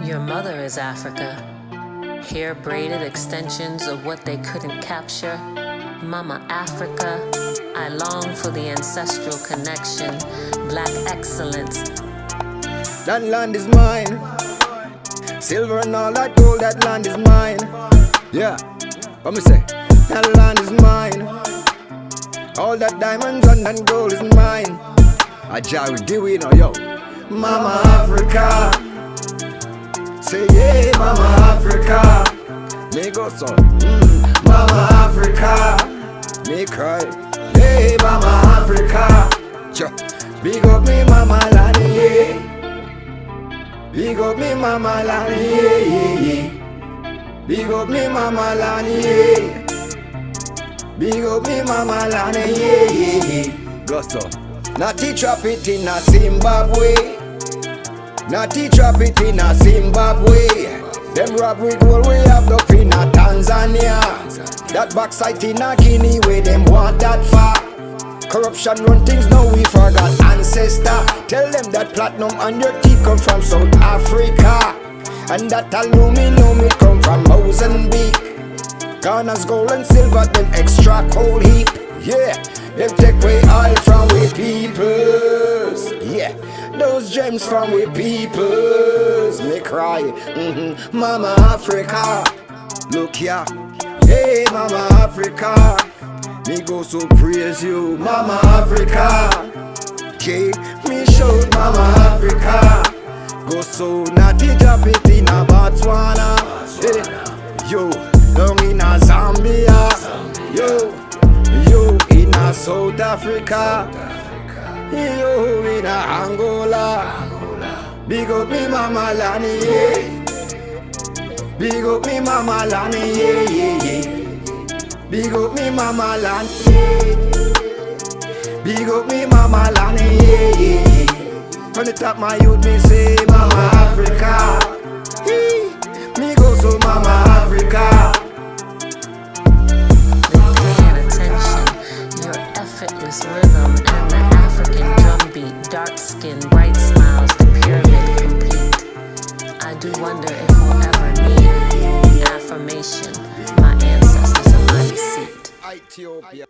Your mother is Africa. Hair braided extensions of what they couldn't capture. Mama Africa, I long for the ancestral connection. Black excellence. That land is mine. Silver and all that gold, that land is mine. Yeah, what me say? That land is mine. All that diamonds and that gold is mine. I Jerry Dewey now, yo. Mama Africa. Say yeah, Mama Africa. Me go so. Mama Africa. Me cry. Hey, Mama Africa. Big up me, Mama land, yeah. Big up me, Mama land, yeah, yeah, yeah. Big up me, Mama land, yeah. Big up me, Mama land, yeah, yeah, yeah. Go so. Natty trap it in a Zimbabwe. Natty trap it in a Zimbabwe. Them rob with gold we have up in a Tanzania. That backside in a Guinea where them want that far. Corruption run things now we forgot ancestor. Tell them that platinum and your teeth come from South Africa. And that aluminum it come from Mozambique. Ghana's gold and silver them extra coal heap. Yeah, them take away all from we peoples. Yeah, those gems from we peoples. Me cry, Mama Africa. Look here, hey Mama Africa. Me go so praise you, Mama Africa. Okay, me show Mama Africa. Go so natty drop it in a Botswana. Hey, yo, down in a Zambia. Yo in a South Africa. Yo in a Angola. Big up me Mama Lani, yeah. Big up me Mama Lani, yeah, yeah, yeah. Big up me Mama land, yeah. Big up me Mama land, yeah, yeah, yeah. From the top my youth me say Mama Africa. Me go so Mama Africa. The paying attention, your effortless rhythm and the African drumbeat, dark skin, bright smiles, the pyramid complete. I do wonder if we'll ever need affirmation. My ancestors are my seat. Ethiopia.